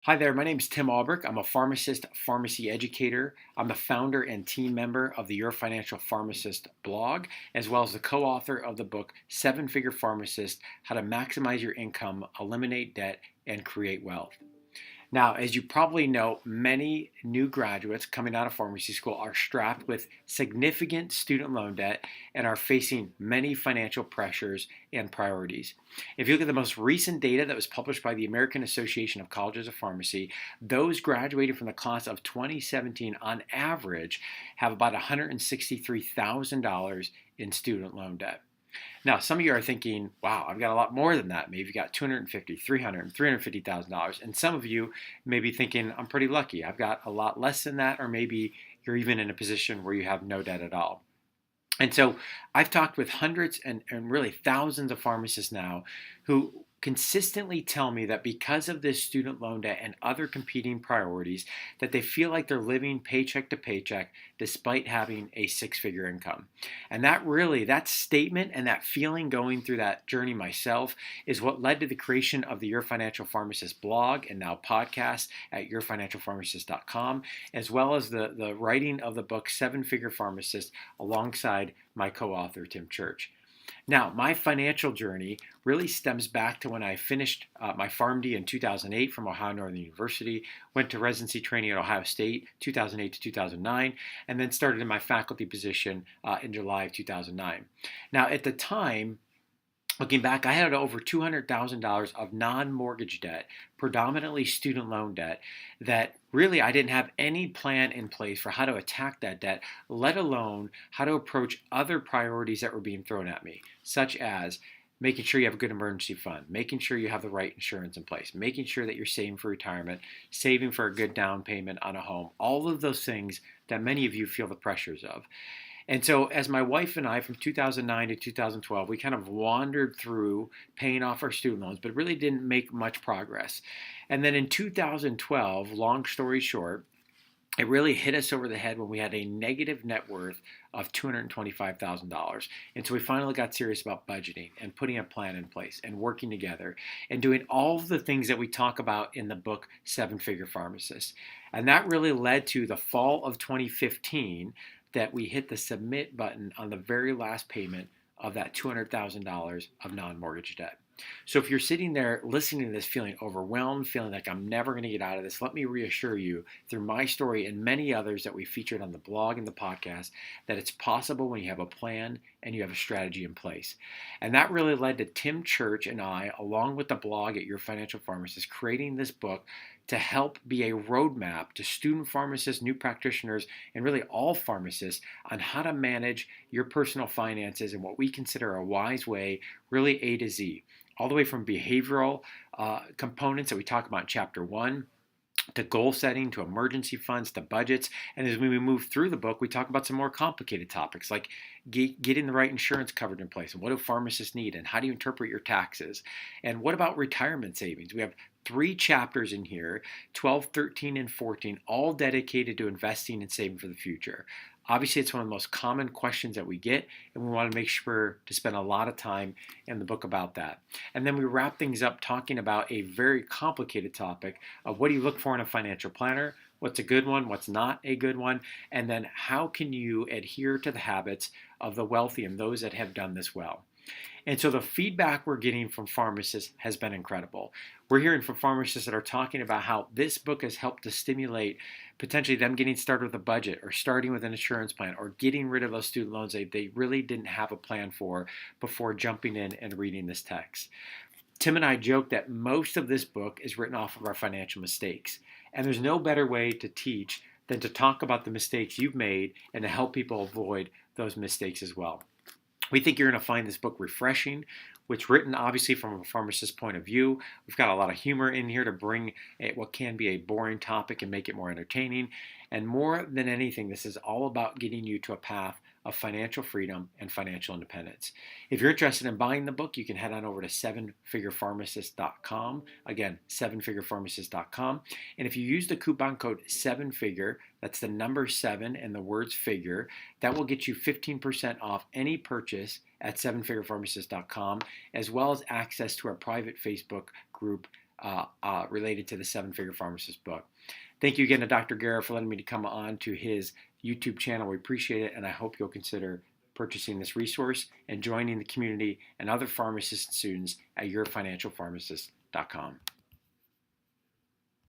Hi there, my name is Tim Albrecht. I'm a pharmacist, pharmacy educator. I'm the founder and team member of the Your Financial Pharmacist blog, as well as the co-author of the book, Seven Figure Pharmacist, How to Maximize Your Income, Eliminate Debt, and Create Wealth. Now, as you probably know, many new graduates coming out of pharmacy school are strapped with significant student loan debt and are facing many financial pressures and priorities. If you look at the most recent data that was published by the American Association of Colleges of Pharmacy, those graduating from the class of 2017 on average have about $163,000 in student loan debt. Now, some of you are thinking, wow, I've got a lot more than that. Maybe you've got $250,000, $300,000, $350,000. And some of you may be thinking, I'm pretty lucky. I've got a lot less than that, or maybe you're even in a position where you have no debt at all. And so I've talked with hundreds and really thousands of pharmacists now who consistently tell me that because of this student loan debt and other competing priorities, that they feel like they're living paycheck to paycheck despite having a six-figure income. And that statement and that feeling going through that journey myself is what led to the creation of the Your Financial Pharmacist blog and now podcast at yourfinancialpharmacist.com, as well as the writing of the book Seven Figure Pharmacist alongside my co-author, Tim Church. Now, my financial journey really stems back to when I finished my Pharm.D in 2008 from Ohio Northern University, went to residency training at Ohio State 2008 to 2009, and then started in my faculty position in July of 2009. Now, at the time, looking back, I had over $200,000 of non-mortgage debt, predominantly student loan debt, that really I didn't have any plan in place for how to attack that debt, let alone how to approach other priorities that were being thrown at me, such as making sure you have a good emergency fund, making sure you have the right insurance in place, making sure that you're saving for retirement, saving for a good down payment on a home, all of those things that many of you feel the pressures of. And so, as my wife and I, from 2009 to 2012, we kind of wandered through paying off our student loans, but really didn't make much progress. And then in 2012, long story short, it really hit us over the head when we had a negative net worth of $225,000. And so we finally got serious about budgeting and putting a plan in place and working together and doing all of the things that we talk about in the book Seven Figure Pharmacist. And that really led to the fall of 2015 that we hit the submit button on the very last payment of that $200,000 of non-mortgage debt. So if you're sitting there listening to this feeling overwhelmed, feeling like I'm never going to get out of this, let me reassure you through my story and many others that we featured on the blog and the podcast that it's possible when you have a plan and you have a strategy in place. And that really led to Tim Church and I, along with the blog at Your Financial Pharmacist, creating this book to help be a roadmap to student pharmacists, new practitioners, and really all pharmacists on how to manage your personal finances in what we consider a wise way, really A to Z, all the way from behavioral components that we talk about in Chapter 1, to goal setting, to emergency funds, to budgets. And as we move through the book, we talk about some more complicated topics like getting the right insurance covered in place. And what do pharmacists need? And how do you interpret your taxes? And what about retirement savings? We have 3 chapters in here, 12, 13, and 14, all dedicated to investing and saving for the future. Obviously, it's one of the most common questions that we get, and we want to make sure to spend a lot of time in the book about that. And then we wrap things up talking about a very complicated topic of what do you look for in a financial planner, what's a good one, what's not a good one, and then how can you adhere to the habits of the wealthy and those that have done this well. And so the feedback we're getting from pharmacists has been incredible. We're hearing from pharmacists that are talking about how this book has helped to stimulate potentially them getting started with a budget or starting with an insurance plan or getting rid of those student loans they really didn't have a plan for before jumping in and reading this text. Tim and I joke that most of this book is written off of our financial mistakes. And there's no better way to teach than to talk about the mistakes you've made and to help people avoid those mistakes as well. We think you're going to find this book refreshing, which written obviously from a pharmacist's point of view. We've got a lot of humor in here to bring what can be a boring topic and make it more entertaining. And more than anything, this is all about getting you to a path of financial freedom and financial independence. If you're interested in buying the book, you can head on over to sevenfigurepharmacist.com. Again, sevenfigurepharmacist.com. And if you use the coupon code 7FIGURE, that's the number 7 and the words figure, that will get you 15% off any purchase at sevenfigurepharmacist.com, as well as access to our private Facebook group related to the Seven Figure Pharmacist book. Thank you again to Dr. Guerra for letting me to come on to his YouTube channel. We appreciate it, and I hope you'll consider purchasing this resource and joining the community and other pharmacist students at yourfinancialpharmacist.com.